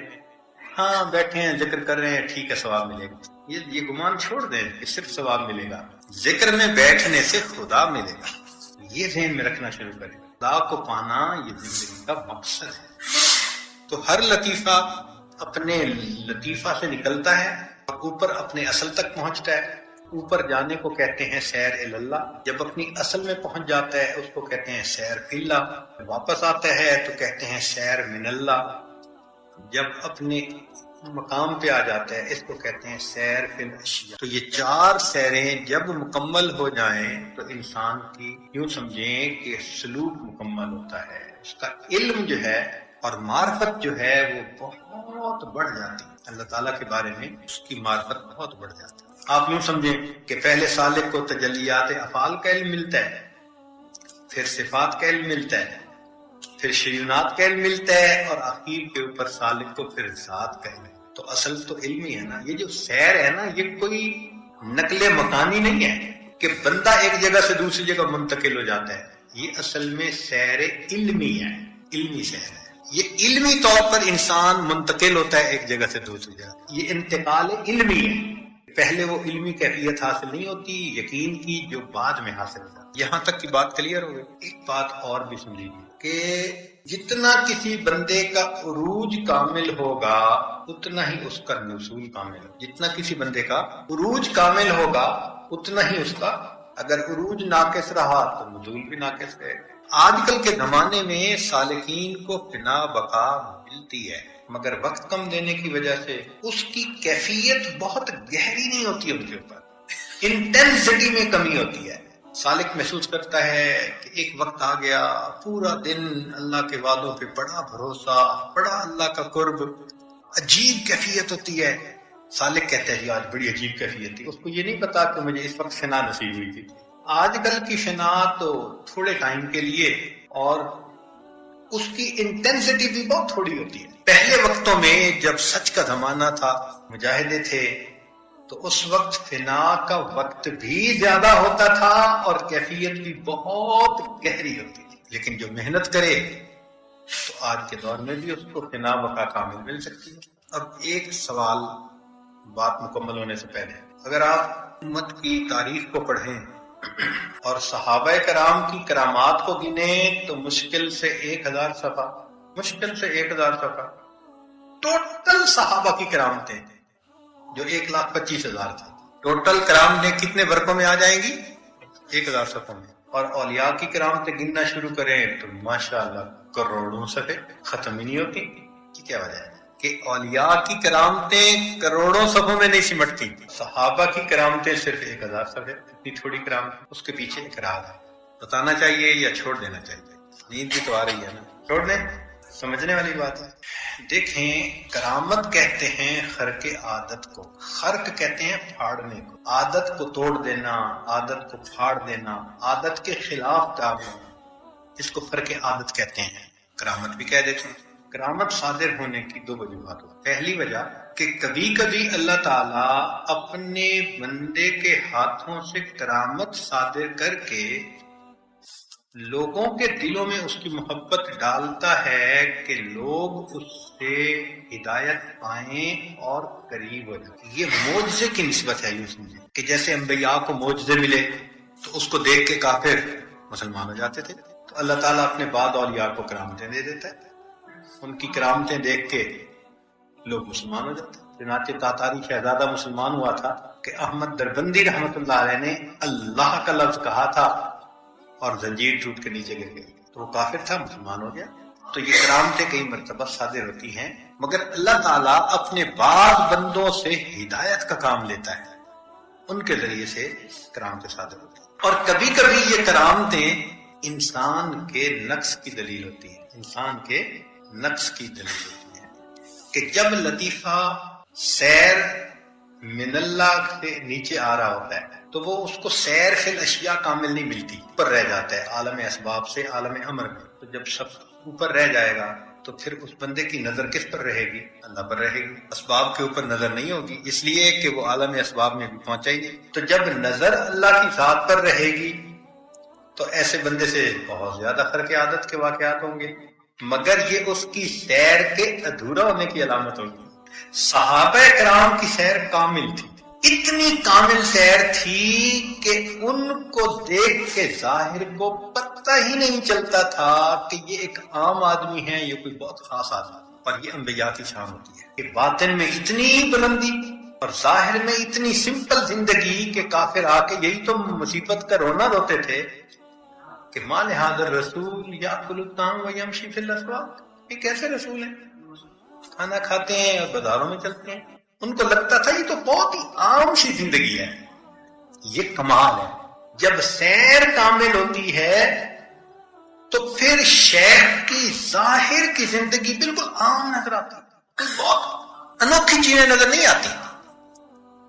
ہاں بیٹھے ہیں ذکر کر رہے ہیں، ٹھیک ہے ثواب ملے گا۔ یہ گمان چھوڑ دیں کہ صرف ثواب ملے گا، ذکر میں بیٹھنے سے خدا ملے گا، یہ ذہن میں رکھنا شروع کریں۔ خدا کو پانا یہ زندگی کا مقصد ہے۔ تو ہر لطیفہ اپنے لطیفہ سے نکلتا ہے اور اوپر اپنے اصل تک پہنچتا ہے۔ اوپر جانے کو کہتے ہیں سیر اللہ، جب اپنی اصل میں پہنچ جاتا ہے اس کو کہتے ہیں سیر فی اللہ، واپس آتا ہے تو کہتے ہیں سیر من اللہ، جب اپنے مقام پہ آ جاتا ہے اس کو کہتے ہیں سیر فی الاشیاء۔ تو یہ چار سیریں جب مکمل ہو جائیں تو انسان کی یوں سمجھیں کہ سلوک مکمل ہوتا ہے، اس کا علم جو ہے اور معرفت جو ہے وہ بہت بڑھ جاتی ہے، اللہ تعالیٰ کے بارے میں اس کی معرفت بہت بڑھ جاتی ہے۔ آپ یوں سمجھیں کہ پہلے سالک کو تجلیات افعال کا علم ملتا ہے، پھر صفات کا علم ملتا ہے، پھر شیونات کا علم ملتا ہے، اور اخیر کے اوپر سالک کو پھر ذات کا علم۔ تو اصل تو علم ہی ہے نا، یہ جو سیر ہے نا یہ کوئی نقل مکانی نہیں ہے کہ بندہ ایک جگہ سے دوسری جگہ منتقل ہو جاتا ہے، یہ اصل میں سیر علمی ہے، علمی سیر ہے۔ یہ علمی طور پر انسان منتقل ہوتا ہے ایک جگہ سے دوسری جگہ، یہ انتقال علمی ہے۔ پہلے وہ علمی کیفیت حاصل نہیں ہوتی یقین کی، جو بعد میں حاصل ہوتا ہے۔ یہاں تک کی بات کلیئر ہو گئی۔ ایک بات اور بھی سن لیجیے کہ جتنا کسی بندے کا عروج کامل ہوگا اتنا ہی اس کا نزول کامل ہوگا، جتنا کسی بندے کا عروج کامل ہوگا اتنا ہی اس کا اگر عروج ناقص رہا تو نزول بھی ناقص رہے گا۔ آج کل کے زمانے میں سالکین کو فنا بقا ملتی ہے، مگر وقت کم دینے کی وجہ سے اس کی کیفیت بہت گہری نہیں ہوتی ان کے اوپر، انٹینسٹی میں کمی ہوتی ہے۔ سالک محسوس کرتا ہے کہ ایک وقت آ گیا، پورا دن اللہ کے وعدوں پہ بڑا بھروسہ، بڑا اللہ کا قرب، عجیب کیفیت ہوتی ہے۔ سالک کہتا ہے جی آج بڑی عجیب کیفیت تھی، اس کو یہ نہیں پتا کہ مجھے اس وقت فنا نصیب ہوئی تھی۔ آج کل کی فنا تو تھوڑے ٹائم کے لیے اور اس کی انٹینسٹی بھی بہت تھوڑی ہوتی ہے۔ پہلے وقتوں میں جب سچ کا زمانہ تھا، مجاہدے تھے، تو اس وقت فنا کا وقت بھی زیادہ ہوتا تھا اور کیفیت بھی بہت گہری ہوتی تھی۔ لیکن جو محنت کرے تو آج کے دور میں بھی اس کو فنا بقا کامل مل سکتی ہے۔ اب ایک سوال بات مکمل ہونے سے پہلے، اگر آپ امت کی تاریخ کو پڑھیں اور صحابہ کرام کی کرامات کو گنیں تو مشکل سے 1000 صفحہ، مشکل سے 1000 صفحہ ٹوٹل صحابہ کی کرامتیں جو 1,25,000 تھا، ٹوٹل کرامتیں کتنے ورقوں میں آ جائیں گی؟ 1000 صفحوں میں۔ اور اولیاء کی کرامتیں گننا شروع کریں تو ماشاءاللہ کروڑوں صفحے، ختم ہی نہیں ہوتی۔ کیا وجہ ہے کہ اولیاء کی کرامتیں کروڑوں صفحوں میں نہیں سمٹتی، صحابہ کی کرامتیں صرف 1000 صفحے، اتنی تھوڑی کرامت، اس کے پیچھے ایک راز ہے۔ بتانا چاہیے یا چھوڑ دینا چاہیے؟ نیند بھی تو آ رہی ہے نا، چھوڑ دیں، سمجھنے والی بات ہے۔ دیکھیں، کرامت کہتے ہیں خرق عادت کو، خرق کہتے ہیں پھاڑنے کو، عادت کو توڑ دینا، عادت کو پھاڑ دینا، عادت کے خلاف کام ہونا، اس کو خرق عادت کہتے ہیں، کرامت بھی کہہ دیتے ہیں۔ کرامت صادر ہونے کی دو وجوہات ہیں۔ پہلی وجہ کہ کبھی کبھی اللہ تعالیٰ اپنے بندے کے ہاتھوں سے کرامت صادر کر کے لوگوں کے دلوں میں اس کی محبت ڈالتا ہے کہ لوگ اس سے ہدایت پائیں اور قریب ہو جائیں۔ یہ معجزے کی نسبت ہے، یوں سمجھیں کہ جیسے انبیاء کو معجزے ملے تو اس کو دیکھ کے کافر مسلمان ہو جاتے تھے، تو اللہ تعالیٰ اپنے بعد اولیاء کو کرامتیں دے دیتا ہے، ان کی کرامتیں دیکھ کے لوگ مسلمان ہو جاتے ہیں۔ چنانچہ تاتاری شہزادہ مسلمان ہوا تھا کہ احمد دربندی رحمۃ اللہ علیہ نے اللہ کا لفظ کہا تھا اور زنجیر ٹوٹ کے نیچے گر گئی، تو وہ کافر تھا، مسلمان ہو گیا۔ تو یہ کرامتیں کئی مرتبہ صادر ہوتی ہیں، مگر اللہ تعالیٰ اپنے بعض بندوں سے ہدایت کا کام لیتا ہے، ان کے ذریعے سے کرامتیں صادر ہوتی ہیں۔ اور کبھی کبھی یہ کرامتیں انسان کے نقص کی دلیل ہوتی ہیں، انسان کے نقص کی دلیل ہوتی ہے کہ جب لطیفہ سیر من اللہ سے نیچے آ رہا ہوتا ہے تو وہ اس کو سیر فی الاشیاء کامل نہیں ملتی، اوپر رہ جاتا ہے عالم اسباب سے عالم امر میں۔ تو جب سب اوپر رہ جائے گا تو پھر اس بندے کی نظر کس پر رہے گی؟ اللہ پر رہے گی، اسباب کے اوپر نظر نہیں ہوگی، اس لیے کہ وہ عالم اسباب میں بھی پہنچا ہی نہیں۔ تو جب نظر اللہ کی ذات پر رہے گی تو ایسے بندے سے بہت زیادہ خرق عادت کے واقعات ہوں گے، مگر یہ اس کی سیر کے ادھورا ہونے کی علامت ہوگی۔ صحابہ کرام کی سیر کامل تھی، اتنی کامل سیر تھی کہ ان کو دیکھ کے ظاہر کو پتہ ہی نہیں چلتا تھا کہ یہ ایک عام آدمی ہے، یہ کوئی بہت خاص آدمی ہے۔ اور یہ انبیاء کی شان ہوتی ہے کہ باطن میں اتنی بلندی اور ظاہر میں اتنی سمپل زندگی کہ کافر آ کے یہی تو مصیبت کا رونا روتے تھے کہ ما لہذا الرسول یاکل الطعام ویمشی فی الاسواق، یہ کیسے رسول ہیں، کھانا کھاتے ہیں اور بازاروں میں چلتے ہیں۔ ان کو لگتا تھا یہ تو بہت ہی عام سی زندگی ہے۔ یہ کمال ہے، جب سیر کامل ہوتی ہے تو پھر شیخ کی ظاہر کی زندگی بالکل عام نظر آتی، کوئی بہت انوکھی چیزیں نظر نہیں آتی۔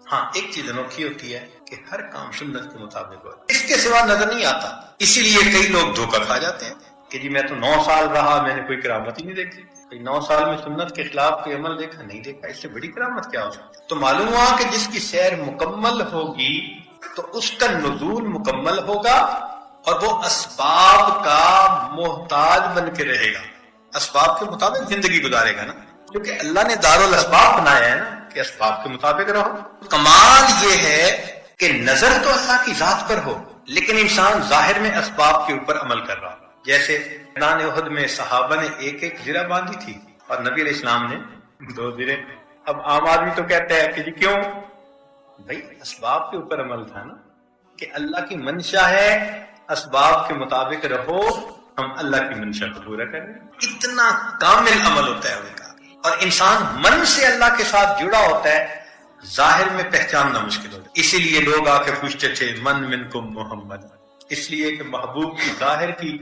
ہاں ایک چیز انوکھی ہوتی ہے کہ ہر کام سنت کے مطابق ہو، اس کے سوا نظر نہیں آتا۔ اسی لیے کئی لوگ دھوکہ کھا جاتے ہیں کہ جی میں تو 9 سال رہا، میں نے کوئی کرامت ہی نہیں دیکھی، 9 سال میں سنت کے خلاف کوئی عمل دیکھا نہیں دیکھا، اس سے بڑی کرامت کیا ہو سکتی؟ تو معلوم ہوا کہ جس کی سیر مکمل ہوگی تو اس کا نزول مکمل ہوگا اور وہ اسباب کا محتاج بن کے رہے گا، اسباب کے مطابق زندگی گزارے گا نا، کیونکہ اللہ نے دارالاسباب بنایا ہے نا کہ اسباب کے مطابق رہو۔ کمال یہ ہے کہ نظر تو اللہ کی ذات پر ہو لیکن انسان ظاہر میں اسباب کے اوپر عمل کر رہا ہو۔ جیسے میدان احد میں صحابہ نے ایک ایک زرہ باندھی تھی اور نبی علیہ السلام نے 2 زرے۔ اب عام آدمی تو کہتا ہے کہ جی کیوں؟ بھائی اسباب کے اوپر عمل تھا نا، کہ اللہ کی منشا ہے اسباب کے مطابق رہو، ہم اللہ کی منشا کو پورا کریں. اتنا کامل عمل ہوتا ہے ان کا. اور انسان من سے اللہ کے ساتھ جڑا ہوتا ہے، ظاہر میں پہچاننا مشکل ہوتا ہے. اسی لیے لوگ آ کے پوچھتے تھے من منکم محمد، اس لیے کہ محبوب کی ظاہر کی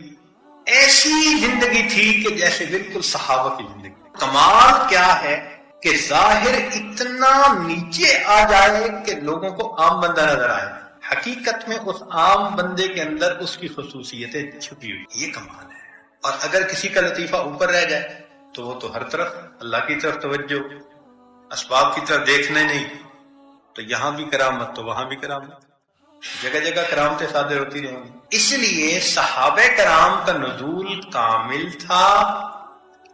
ایسی زندگی تھی کہ جیسے بالکل صحابہ کی زندگی. کمال کیا ہے کہ ظاہر اتنا نیچے آ جائے کہ لوگوں کو عام بندہ نظر آئے، حقیقت میں اس عام بندے کے اندر اس کی خصوصیتیں چھپی ہوئی. یہ کمال ہے. اور اگر کسی کا لطیفہ اوپر رہ جائے تو وہ تو ہر طرف اللہ کی طرف توجہ، اسباب کی طرف دیکھنے نہیں، تو یہاں بھی کرامت تو وہاں بھی کرامت، جگہ جگہ کرامتیں صادر ہوتی رہیں گی. اس لیے صحابہ کرام کا نزول کامل تھا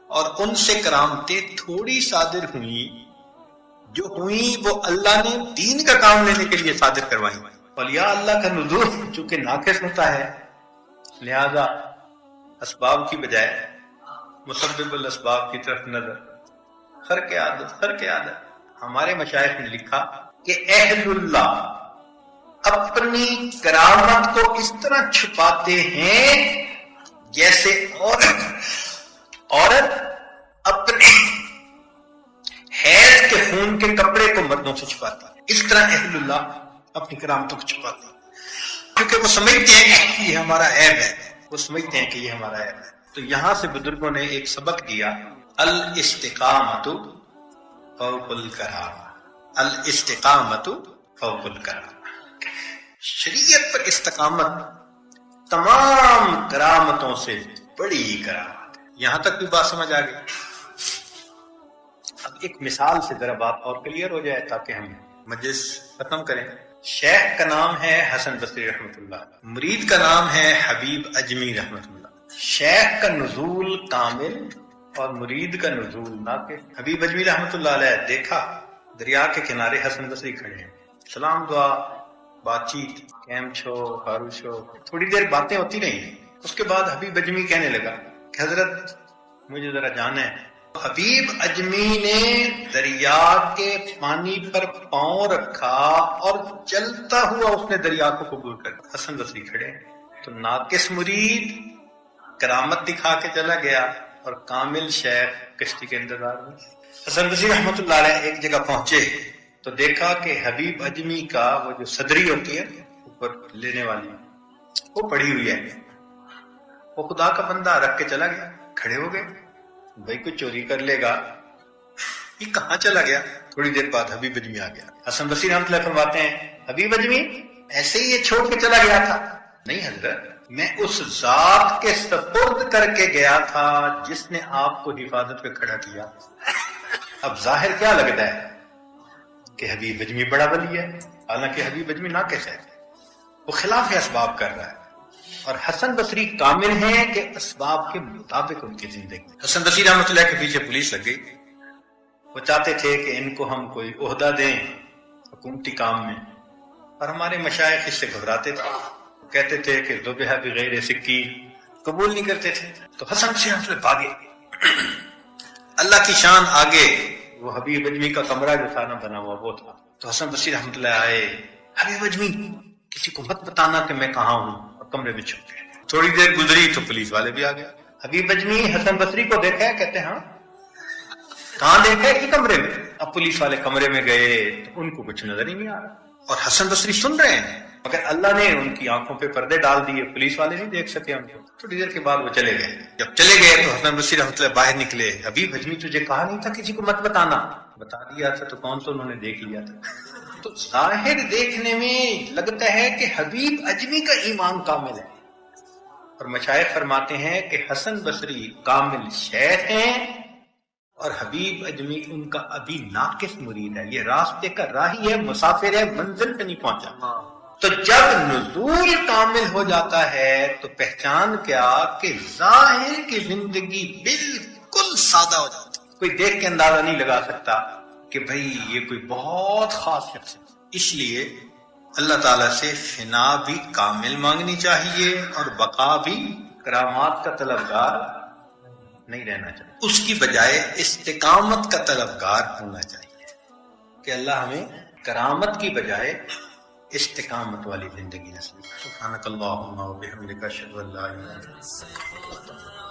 اور ان سے کرامتیں تھوڑی صادر ہوئیں، جو ہوئیں وہ اللہ نے دین کا کام لینے کے لیے صادر کروائی. اولیاء اللہ کا نزول چونکہ ناقص ہوتا ہے، لہذا اسباب کی بجائے مسبب الاسباب کی طرف نظر. خرق عادت. ہمارے مشائخ نے لکھا کہ اہل اللہ اپنی کرامت کو اس طرح چھپاتے ہیں جیسے عورت اپنے حیض کے خون کے کپڑے کو مردوں سے چھپاتی ہے. اس طرح اہل اللہ اپنی کرامتوں کو چھپاتے ہیں، کیونکہ وہ سمجھتے ہیں کہ یہ ہمارا عیب ہے. وہ سمجھتے ہیں کہ یہ ہمارا عیب ہے. تو یہاں سے بزرگوں نے ایک سبق دیا، الاستقامت فوق الکرامہ. الاستقامت فوق الکرامہ. شریعت پر استقامت تمام کرامتوں سے بڑی کرامت ہے. یہاں تک بھی بات سمجھ آ گئی. اب ایک مثال سے ذرا بات اور کلیئر ہو جائے تاکہ ہم مجلس ختم کریں. شیخ کا نام ہے حسن بصری رحمۃ اللہ، مرید کا نام ہے حبیب اجمی رحمۃ اللہ. شیخ کا نزول کامل اور مرید کا نزول ناقص. حبیب اجمی رحمۃ اللہ علیہ دیکھا دریا کے کنارے حسن بصری کھڑے ہیں، سلام دعا بات چیت، کیم چھو خارو چھو، تھوڑی دیر باتیں ہوتی رہیں. اس کے بعد حبیب اجمی کہنے لگا کہ حضرت مجھے ذرا جانا ہے. حبیب اجمی نے دریا کے پانی پر پاؤں رکھا اور چلتا ہوا اس نے دریا کو قبول کر دیا. حسن بصری کھڑے. تو ناقص مرید کرامت دکھا کے چلا گیا اور کامل شیخ کشتی کے انتظار میں. حسن بصری رحمۃ اللہ علیہ ایک جگہ پہنچے تو دیکھا کہ حبیب اجمی کا وہ جو صدری ہوتی ہے اوپر لینے والی، وہ پڑی ہوئی ہے. وہ خدا کا بندہ رکھ کے چلا گیا. کھڑے ہو گئے، بھائی کوئی چوری کر لے گا، یہ کہاں چلا گیا؟ تھوڑی دیر بعد حبیب اجمی آ گیا. حسن بصری رحمۃ اللہ فرماتے ہیں حبیب اجمی ایسے ہی یہ چھوڑ کے چلا گیا تھا؟ نہیں حضرت، میں اس ذات کے سپرد کر کے گیا تھا جس نے آپ کو حفاظت پہ کھڑا کیا. اب ظاہر کیا لگتا ہے کہ حبیب اجمی بڑا ولی ہے، حالانکہ حبیب اجمی ناقص ہے، وہ خلاف اسباب کر رہا ہے. اور حسن بصری کامل ہیں کہ اسباب کے مطابق ان کی زندگی. حسن بصری رحمۃ اللہ کے پیچھے پولیس لگ گئی. وہ چاہتے تھے کہ ان کو ہم کوئی عہدہ دیں حکومتی کام میں، اور ہمارے مشائخ اس سے گھبراتے تھے، کہتے تھے کہ ذبح بغیر سکی، قبول نہیں کرتے تھے. تو حسن بصری رحمۃ اللہ بھاگے. اللہ کی شان آگے وہ حبیب اجمی کا کمرہ جو تھا نا بنا ہوا وہ تھا. تو حسن بصری رحمۃ اللہ آئے، حبیب اجمی کسی کو مت بتانا کہ میں کہاں ہوں، اور کمرے میں چھپ گئے. تھوڑی دیر گزری تو پولیس والے بھی آ گئے. حبیب اجمی حسن بصری کو دیکھا ہے، کہتے ہیں ہاں. کہاں دیکھا ہے؟ کہ کمرے میں. اب پولیس والے کمرے میں گئے تو ان کو کچھ نظر ہی نہیں آ رہا، اور حسن بصری سن رہے ہیں، مگر اللہ نے ان کی آنکھوں پہ پردے ڈال دیے، پولیس والے نہیں دیکھ سکے ہم کو. تھوڑی دیر کے بعد وہ چلے گئے. جب چلے گئے تو حسن بصری رحمۃ اللہ باہر نکلے. حبیب اجمی تجھے کہا نہیں تھا کسی کو مت بتانا؟ بتا دیا تھا تو کون سا انہوں نے دیکھ لیا تھا. تو ظاہر دیکھنے میں لگتا ہے کہ حبیب اجمی کا ایمان کامل ہے، اور مشائخ فرماتے ہیں کہ حسن بصری کامل شیخ ہیں اور حبیب اجمی ان کا ابھی ناقص مرید ہے. یہ راستے کا راہی ہے، مسافر ہے، منزل پہ نہیں پہنچا. تو جب نزول کامل ہو جاتا ہے تو پہچان کیا کہ ظاہر کی زندگی بالکل سادہ ہو جاتی ہے. کوئی دیکھ کے اندازہ نہیں لگا سکتا کہ بھئی یہ کوئی بہت خاص شخص ہے. اس لیے اللہ تعالیٰ سے فنا بھی کامل مانگنی چاہیے اور بقا بھی کرامات کا طلبگار نہیں رہنا چاہیے. اس کی بجائے استقامت کا طلبگار ہونا چاہیے کہ اللہ ہمیں کرامت کی بجائے استقامت والی زندگی نصیب. سبحانک اللہم و بحمدک اشہد ان لا الہ الا انت.